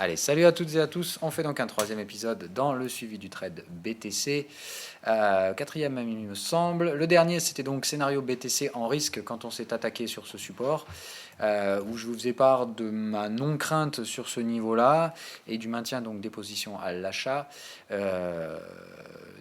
Allez, salut à toutes et à tous. On fait donc un troisième épisode dans le suivi du trade BTC. Quatrième, il me semble. Le dernier, c'était donc scénario BTC en risque quand on s'est attaqué sur ce support, où je vous faisais part de ma non-crainte sur ce niveau-là et du maintien donc des positions à l'achat.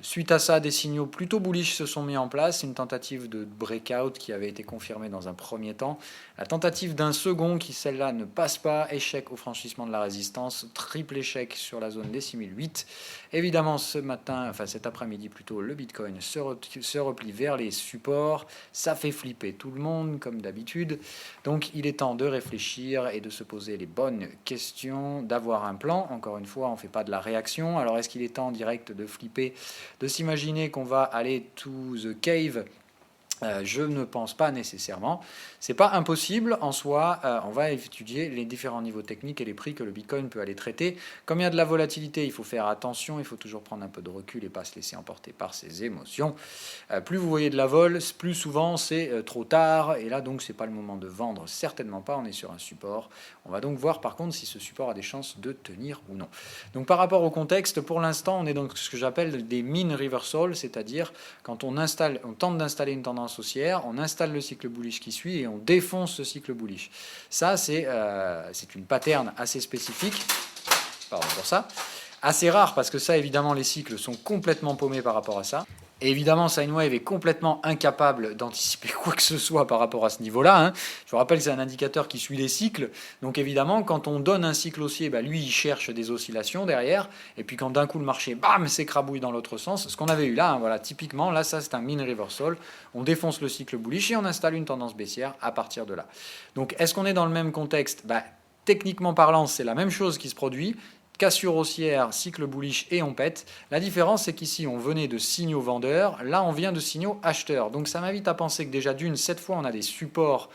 Suite à ça, des signaux plutôt bullish se sont mis en place. Une tentative de breakout qui avait été confirmée dans un premier temps. La tentative d'un second qui, celle-là, ne passe pas. Échec au franchissement de la résistance. Triple échec sur la zone des 6008. Évidemment, cet après-midi plutôt, le Bitcoin se replie vers les supports. Ça fait flipper tout le monde, comme d'habitude. Donc, il est temps de réfléchir et de se poser les bonnes questions, d'avoir un plan. Encore une fois, on ne fait pas de la réaction. Alors, est-ce qu'il est temps direct de flipper, de s'imaginer qu'on va aller to the cave? Je ne pense pas nécessairement. C'est pas impossible en soi. On va étudier les différents niveaux techniques et les prix que le Bitcoin peut aller traiter. Comme il y a de la volatilité, il faut faire attention. Il faut toujours prendre un peu de recul et pas se laisser emporter par ses émotions. Plus vous voyez de la vol, plus souvent c'est trop tard. Et là donc c'est pas le moment de vendre. Certainement pas. On est sur un support. On va donc voir par contre si ce support a des chances de tenir ou non. Donc par rapport au contexte, pour l'instant on est dans ce que j'appelle des mean reversal, c'est-à-dire quand on tente d'installer une tendance haussière, on installe le cycle bullish qui suit et on défonce ce cycle bullish. Ça, c'est une pattern assez spécifique. Pardon pour ça. Assez rare parce que ça, évidemment, les cycles sont complètement paumés par rapport à ça. Et évidemment, Sine Wave est complètement incapable d'anticiper quoi que ce soit par rapport à ce niveau-là. Je vous rappelle que c'est un indicateur qui suit les cycles. Donc évidemment, quand on donne un cycle haussier, lui, il cherche des oscillations derrière. Et puis quand d'un coup le marché, bam, s'écrabouille dans l'autre sens. Ce qu'on avait eu là, voilà, typiquement, là, ça c'est un mean reversal. On défonce le cycle bullish et on installe une tendance baissière à partir de là. Donc est-ce qu'on est dans le même contexte? Techniquement parlant, c'est la même chose qui se produit. Cassure haussière, cycle bullish et on pète. La différence, c'est qu'ici, on venait de signaux vendeurs. Là, on vient de signaux acheteurs. Donc, ça m'invite à penser que déjà cette fois, on a des supports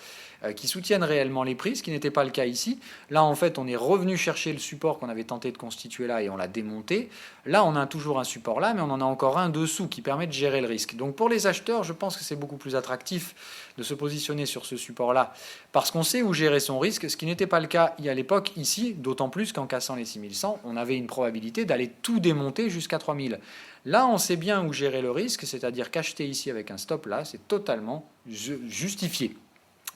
qui soutiennent réellement les prix, ce qui n'était pas le cas ici. Là, en fait, on est revenu chercher le support qu'on avait tenté de constituer là et on l'a démonté. Là, on a toujours un support là, mais on en a encore un dessous qui permet de gérer le risque. Donc, pour les acheteurs, je pense que c'est beaucoup plus attractif de se positionner sur ce support-là parce qu'on sait où gérer son risque, ce qui n'était pas le cas à l'époque ici, d'autant plus qu'en cassant les 6100, on avait une probabilité d'aller tout démonter jusqu'à 3000. Là, on sait bien où gérer le risque, c'est-à-dire qu'acheter ici avec un stop là, c'est totalement justifié.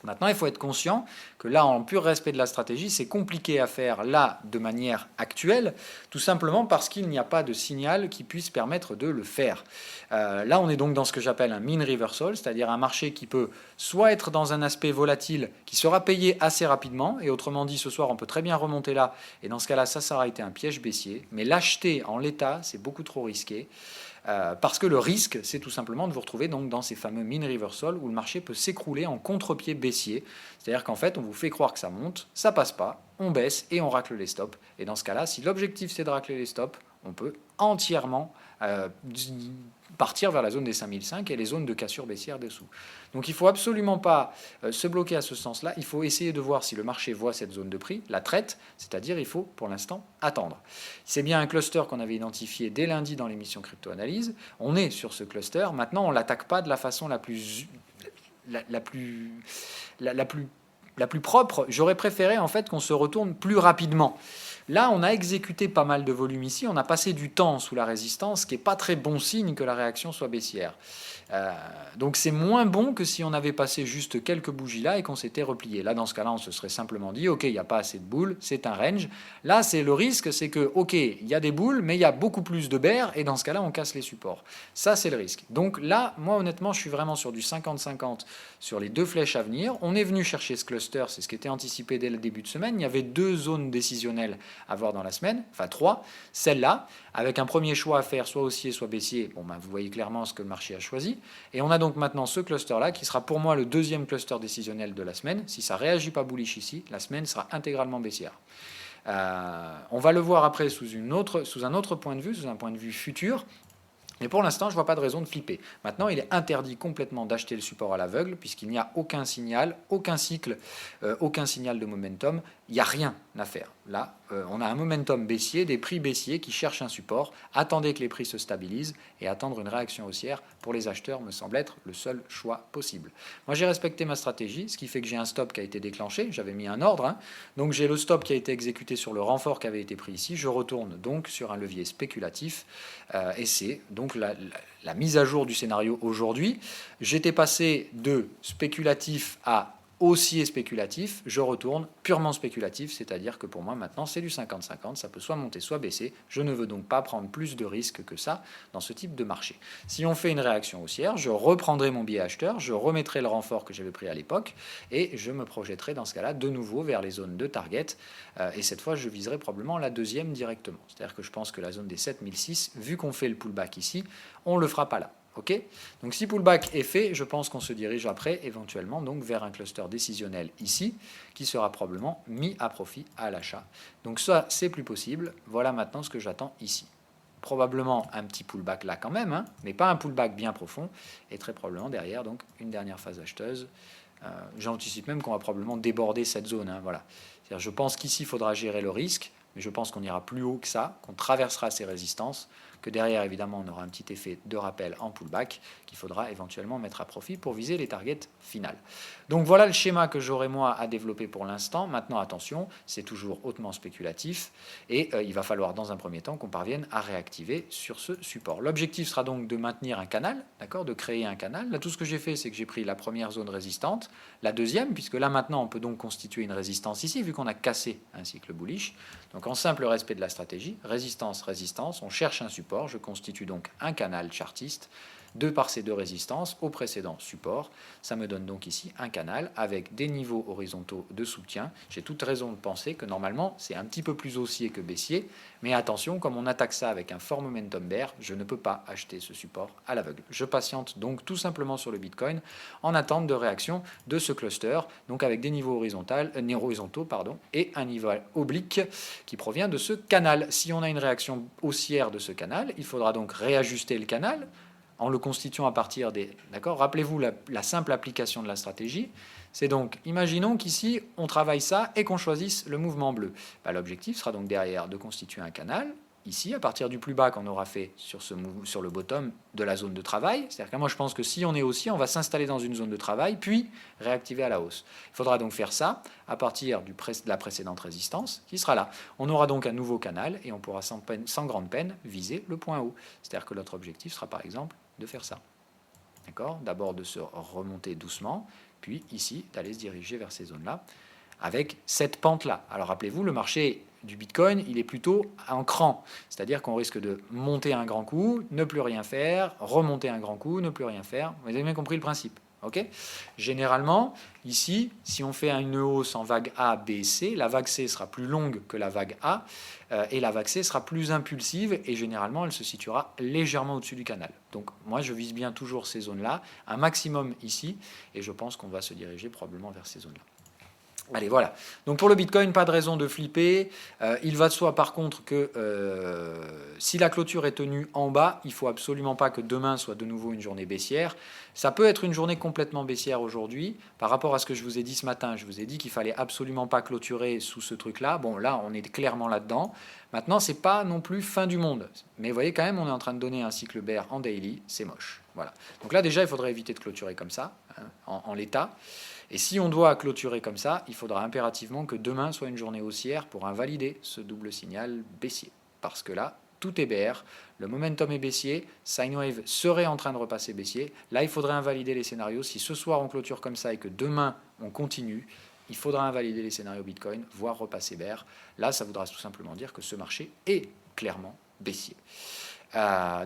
Maintenant, il faut être conscient que là, en pur respect de la stratégie, c'est compliqué à faire là de manière actuelle, tout simplement parce qu'il n'y a pas de signal qui puisse permettre de le faire. Là, on est donc dans ce que j'appelle un mean reversal, c'est-à-dire un marché qui peut soit être dans un aspect volatile qui sera payé assez rapidement, et autrement dit, ce soir, on peut très bien remonter là, et dans ce cas-là, ça aura été un piège baissier, mais l'acheter en l'état, c'est beaucoup trop risqué. Parce que le risque, c'est tout simplement de vous retrouver donc dans ces fameux mean reversal où le marché peut s'écrouler en contre-pied baissier. C'est-à-dire qu'en fait, on vous fait croire que ça monte, ça passe pas, on baisse et on racle les stops. Et dans ce cas-là, si l'objectif c'est de racler les stops, on peut entièrement partir vers la zone des 5005 et les zones de cassure baissière dessous. Donc il ne faut absolument pas se bloquer à ce sens-là. Il faut essayer de voir si le marché voit cette zone de prix, la traite, c'est-à-dire il faut pour l'instant attendre. C'est bien un cluster qu'on avait identifié dès lundi dans l'émission Crypto-Analyse. On est sur ce cluster. Maintenant, on ne l'attaque pas de la façon la plus propre. J'aurais préféré en fait qu'on se retourne plus rapidement. Là, on a exécuté pas mal de volume ici, on a passé du temps sous la résistance, ce qui n'est pas très bon signe que la réaction soit baissière. Donc c'est moins bon que si on avait passé juste quelques bougies là et qu'on s'était replié. Là, dans ce cas-là, on se serait simplement dit, ok, il n'y a pas assez de boules, c'est un range. Là, c'est le risque, c'est que, ok, il y a des boules, mais il y a beaucoup plus de bears, et dans ce cas-là, on casse les supports. Ça, c'est le risque. Donc là, moi, honnêtement, je suis vraiment sur du 50-50 sur les deux flèches à venir. On est venu chercher ce cluster, c'est ce qui était anticipé dès le début de semaine. Il y avait 2 zones décisionnelles à voir dans la semaine, enfin 3. Celle-là, avec un premier choix à faire, soit haussier, soit baissier. Vous voyez clairement ce que le marché a choisi. Et on a donc maintenant ce cluster-là, qui sera pour moi le deuxième cluster décisionnel de la semaine. Si ça ne réagit pas bullish ici, la semaine sera intégralement baissière. On va le voir après sous un autre point de vue, sous un point de vue futur. Mais pour l'instant, je ne vois pas de raison de flipper. Maintenant, il est interdit complètement d'acheter le support à l'aveugle, puisqu'il n'y a aucun signal, aucun cycle, aucun signal de momentum. il n'y a rien à faire. Là, on a un momentum baissier, des prix baissiers qui cherchent un support. Attendez que les prix se stabilisent et attendre une réaction haussière pour les acheteurs me semble être le seul choix possible. Moi, j'ai respecté ma stratégie, ce qui fait que j'ai un stop qui a été déclenché. J'avais mis un ordre, hein. Donc j'ai le stop qui a été exécuté sur le renfort qui avait été pris ici. Je retourne donc sur un levier spéculatif et c'est donc la mise à jour du scénario aujourd'hui. J'étais passé de spéculatif à haussier spéculatif, je retourne purement spéculatif, c'est-à-dire que pour moi maintenant c'est du 50-50, ça peut soit monter soit baisser, je ne veux donc pas prendre plus de risques que ça dans ce type de marché. Si on fait une réaction haussière, je reprendrai mon biais acheteur, je remettrai le renfort que j'avais pris à l'époque et je me projetterai dans ce cas-là de nouveau vers les zones de target et cette fois je viserai probablement la deuxième directement, c'est-à-dire que je pense que la zone des 7006, vu qu'on fait le pullback ici, on ne le fera pas là. Ok, donc si pullback est fait, je pense qu'on se dirige après éventuellement donc vers un cluster décisionnel ici qui sera probablement mis à profit à l'achat. Donc ça c'est plus possible. Voilà maintenant ce que j'attends ici. Probablement un petit pullback là quand même, hein, mais pas un pullback bien profond et très probablement derrière donc une dernière phase acheteuse. J'anticipe même qu'on va probablement déborder cette zone. Hein, voilà. Je pense qu'ici il faudra gérer le risque, mais je pense qu'on ira plus haut que ça, qu'on traversera ces résistances, que derrière, évidemment, on aura un petit effet de rappel en pullback qu'il faudra éventuellement mettre à profit pour viser les targets finales. Donc voilà le schéma que j'aurai moi à développer pour l'instant. Maintenant, attention, c'est toujours hautement spéculatif et il va falloir dans un premier temps qu'on parvienne à réactiver sur ce support. L'objectif sera donc de maintenir un canal, d'accord, de créer un canal. Là, tout ce que j'ai fait, c'est que j'ai pris la première zone résistante, la deuxième, puisque là maintenant, on peut donc constituer une résistance ici, vu qu'on a cassé un cycle bullish. Donc en simple respect de la stratégie, résistance, résistance, on cherche un support, je constitue donc un canal chartiste, de par ces deux résistances au précédent support. Ça me donne donc ici un canal avec des niveaux horizontaux de soutien. J'ai toute raison de penser que normalement c'est un petit peu plus haussier que baissier, mais attention, comme on attaque ça avec un fort momentum bear, je ne peux pas acheter ce support à l'aveugle. Je patiente donc tout simplement sur le Bitcoin en attente de réaction de ce cluster, donc avec des niveaux horizontaux et un niveau oblique qui provient de ce canal. Si on a une réaction haussière de ce canal, il faudra donc réajuster le canal en le constituant à partir des... D'accord ? Rappelez-vous la simple application de la stratégie. C'est donc, imaginons qu'ici, on travaille ça et qu'on choisisse le mouvement bleu. L'objectif sera donc derrière de constituer un canal. Ici, à partir du plus bas qu'on aura fait sur le bottom de la zone de travail. C'est-à-dire que moi, je pense que si on est haussier, on va s'installer dans une zone de travail, puis réactiver à la hausse. Il faudra donc faire ça à partir de la précédente résistance, qui sera là. On aura donc un nouveau canal et on pourra sans grande peine viser le point haut. C'est-à-dire que notre objectif sera par exemple de faire ça. D'accord ? D'abord de se remonter doucement, puis ici, d'aller se diriger vers ces zones-là, avec cette pente-là. Alors rappelez-vous, le marché du Bitcoin, il est plutôt en cran. C'est-à-dire qu'on risque de monter un grand coup, ne plus rien faire, remonter un grand coup, ne plus rien faire. Vous avez bien compris le principe. Okay ? Généralement, ici, si on fait une hausse en vague A, B, C, la vague C sera plus longue que la vague A, et la vague C sera plus impulsive, et généralement, elle se situera légèrement au-dessus du canal. Donc, moi, je vise bien toujours ces zones-là, un maximum ici, et je pense qu'on va se diriger probablement vers ces zones-là. Allez, voilà. Donc pour le Bitcoin, pas de raison de flipper. Il va de soi par contre que si la clôture est tenue en bas, il ne faut absolument pas que demain soit de nouveau une journée baissière. Ça peut être une journée complètement baissière aujourd'hui. Par rapport à ce que je vous ai dit ce matin, je vous ai dit qu'il ne fallait absolument pas clôturer sous ce truc-là. Bon, là, on est clairement là-dedans. Maintenant, ce n'est pas non plus fin du monde. Mais vous voyez quand même, on est en train de donner un cycle bear en daily. C'est moche. Voilà. Donc là, déjà, il faudrait éviter de clôturer comme ça, hein, en l'état. Et si on doit clôturer comme ça, il faudra impérativement que demain soit une journée haussière pour invalider ce double signal baissier. Parce que là, tout est bear, le momentum est baissier, sine wave serait en train de repasser baissier. Là, il faudrait invalider les scénarios. Si ce soir on clôture comme ça et que demain on continue, il faudra invalider les scénarios Bitcoin, voire repasser bear. Là, ça voudra tout simplement dire que ce marché est clairement baissier.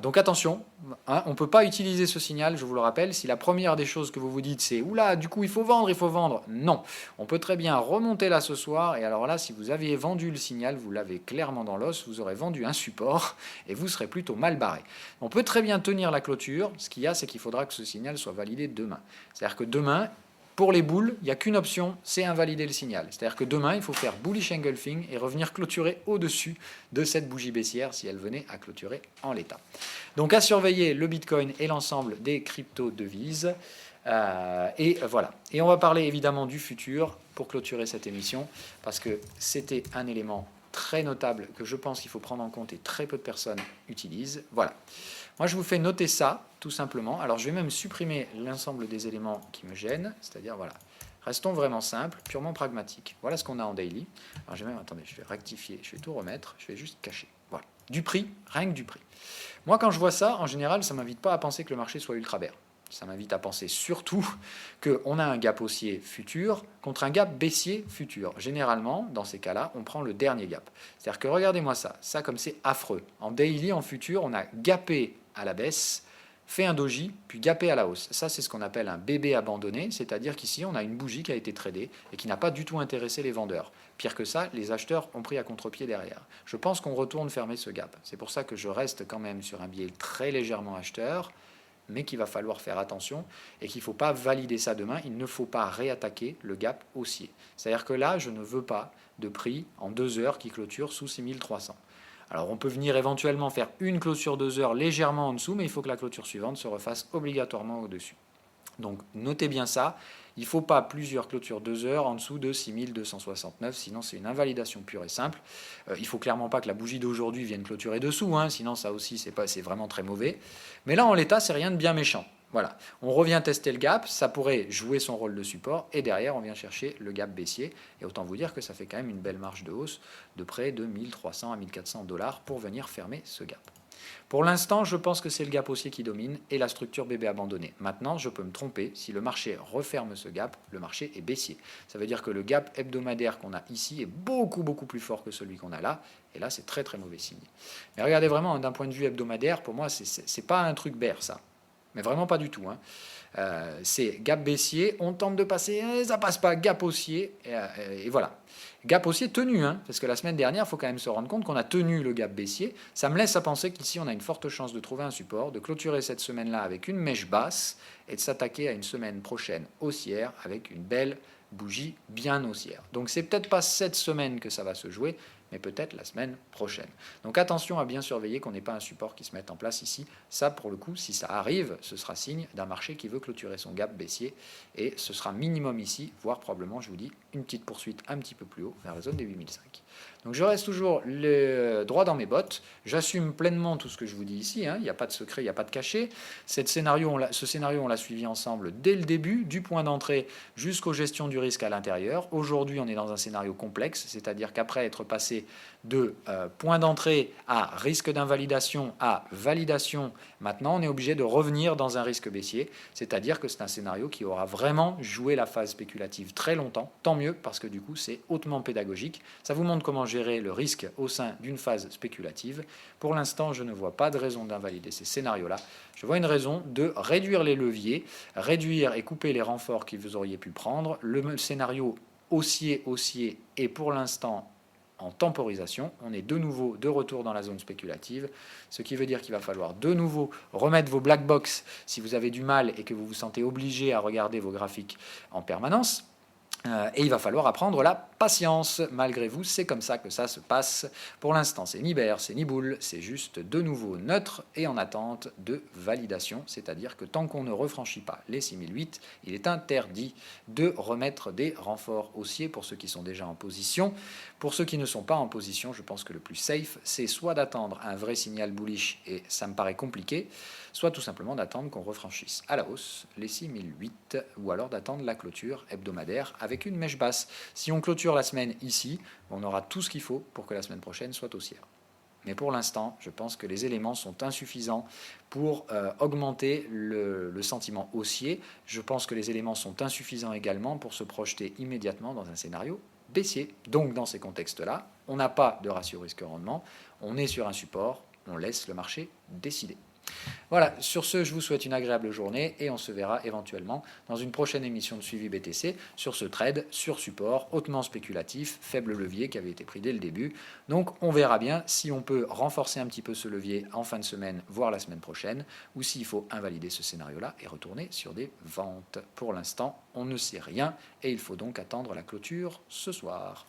Donc attention, hein, on ne peut pas utiliser ce signal, je vous le rappelle, si la première des choses que vous vous dites c'est « Oula, du coup il faut vendre », non. On peut très bien remonter là ce soir, et alors là, si vous aviez vendu le signal, vous l'avez clairement dans l'os, vous aurez vendu un support, et vous serez plutôt mal barré. On peut très bien tenir la clôture, ce qu'il y a, c'est qu'il faudra que ce signal soit validé demain. C'est-à-dire que demain, pour les boules, il n'y a qu'une option, c'est invalider le signal. C'est-à-dire que demain, il faut faire bullish engulfing et revenir clôturer au-dessus de cette bougie baissière si elle venait à clôturer en l'état. Donc à surveiller le Bitcoin et l'ensemble des crypto-devises. Et voilà. Et on va parler évidemment du futur pour clôturer cette émission, parce que c'était un élément très notable que je pense qu'il faut prendre en compte et très peu de personnes utilisent. Voilà. Moi, je vous fais noter ça, tout simplement. Alors, je vais même supprimer l'ensemble des éléments qui me gênent, c'est-à-dire, voilà. Restons vraiment simples, purement pragmatiques. Voilà ce qu'on a en daily. Alors, attendez, je vais rectifier, je vais tout remettre, je vais juste cacher. Voilà. Du prix, rien que du prix. Moi, quand je vois ça, en général, ça ne m'invite pas à penser que le marché soit ultra bear. Ça m'invite à penser surtout qu'on a un gap haussier futur contre un gap baissier futur. Généralement, dans ces cas-là, on prend le dernier gap. C'est-à-dire que regardez-moi ça, comme c'est affreux. En daily, en futur, on a gapé à la baisse, fait un doji, puis gapé à la hausse. Ça, c'est ce qu'on appelle un bébé abandonné, c'est-à-dire qu'ici, on a une bougie qui a été tradée et qui n'a pas du tout intéressé les vendeurs. Pire que ça, les acheteurs ont pris à contre-pied derrière. Je pense qu'on retourne fermer ce gap. C'est pour ça que je reste quand même sur un biais très légèrement acheteur, mais qu'il va falloir faire attention et qu'il ne faut pas valider ça demain. Il ne faut pas réattaquer le gap haussier. C'est-à-dire que là, je ne veux pas de prix en 2 heures qui clôture sous 6300. Alors on peut venir éventuellement faire une clôture 2 heures légèrement en dessous, mais il faut que la clôture suivante se refasse obligatoirement au-dessus. Donc notez bien ça, il ne faut pas plusieurs clôtures 2 heures en dessous de 6269, sinon c'est une invalidation pure et simple. Il ne faut clairement pas que la bougie d'aujourd'hui vienne clôturer dessous, sinon ça aussi c'est vraiment très mauvais. Mais là en l'état, c'est rien de bien méchant. Voilà, on revient tester le gap, ça pourrait jouer son rôle de support, et derrière on vient chercher le gap baissier, et autant vous dire que ça fait quand même une belle marge de hausse de près de 1300 à 1400 dollars pour venir fermer ce gap. Pour l'instant, je pense que c'est le gap haussier qui domine et la structure bébé abandonnée. Maintenant, je peux me tromper, si le marché referme ce gap, le marché est baissier. Ça veut dire que le gap hebdomadaire qu'on a ici est beaucoup plus fort que celui qu'on a là, et là c'est très mauvais signe. Mais regardez vraiment, d'un point de vue hebdomadaire, pour moi c'est pas un truc bear ça. Mais vraiment pas du tout. C'est gap baissier, on tente de passer, ça passe pas, gap haussier, et voilà. Gap haussier tenu, parce que la semaine dernière, il faut quand même se rendre compte qu'on a tenu le gap baissier. Ça me laisse à penser qu'ici, on a une forte chance de trouver un support, de clôturer cette semaine-là avec une mèche basse et de s'attaquer à une semaine prochaine haussière avec une belle bougie bien haussière. Donc c'est peut-être pas cette semaine que ça va se jouer, mais peut-être la semaine prochaine. Donc attention à bien surveiller qu'on n'ait pas un support qui se mette en place ici. Ça, pour le coup, si ça arrive, ce sera signe d'un marché qui veut clôturer son gap baissier, et ce sera minimum ici, voire probablement, je vous dis, une petite poursuite un petit peu plus haut vers la zone des 8005. Donc je reste toujours droit dans mes bottes, j'assume pleinement tout ce que je vous dis ici, il n'y a pas de secret, il n'y a pas de cachet. Ce scénario, on l'a suivi ensemble dès le début, du point d'entrée jusqu'aux gestions du risque à l'intérieur. Aujourd'hui, on est dans un scénario complexe, c'est-à-dire qu'après être passé de point d'entrée à risque d'invalidation à validation, maintenant on est obligé de revenir dans un risque baissier, c'est-à-dire que c'est un scénario qui aura vraiment joué la phase spéculative très longtemps, tant mieux parce que du coup c'est hautement pédagogique, ça vous montre comment gérer le risque au sein d'une phase spéculative. Pour l'instant, je ne vois pas de raison d'invalider ces scénarios-là, je vois une raison de réduire les leviers, réduire et couper les renforts que vous auriez pu prendre. Le scénario haussier est pour l'instant en temporisation, on est de nouveau de retour dans la zone spéculative, ce qui veut dire qu'il va falloir de nouveau remettre vos black box si vous avez du mal et que vous vous sentez obligé à regarder vos graphiques en permanence. Et il va falloir apprendre la patience. Malgré vous, c'est comme ça que ça se passe. Pour l'instant, c'est ni bear, c'est ni bull, c'est juste de nouveau neutre et en attente de validation. C'est-à-dire que tant qu'on ne refranchit pas les 6008, il est interdit de remettre des renforts haussiers pour ceux qui sont déjà en position. Pour ceux qui ne sont pas en position, je pense que le plus safe, c'est soit d'attendre un vrai signal bullish, et ça me paraît compliqué, soit tout simplement d'attendre qu'on refranchisse à la hausse les 6008, ou alors d'attendre la clôture hebdomadaire avec une mèche basse. Si on clôture la semaine ici, on aura tout ce qu'il faut pour que la semaine prochaine soit haussière. Mais pour l'instant, je pense que les éléments sont insuffisants pour augmenter le sentiment haussier. Je pense que les éléments sont insuffisants également pour se projeter immédiatement dans un scénario baissier. Donc dans ces contextes-là, on n'a pas de ratio risque-rendement, on est sur un support, on laisse le marché décider. Voilà, sur ce, je vous souhaite une agréable journée et on se verra éventuellement dans une prochaine émission de suivi BTC sur ce trade, sur support, hautement spéculatif, faible levier qui avait été pris dès le début. Donc on verra bien si on peut renforcer un petit peu ce levier en fin de semaine, voire la semaine prochaine, ou s'il faut invalider ce scénario-là et retourner sur des ventes. Pour l'instant, on ne sait rien et il faut donc attendre la clôture ce soir.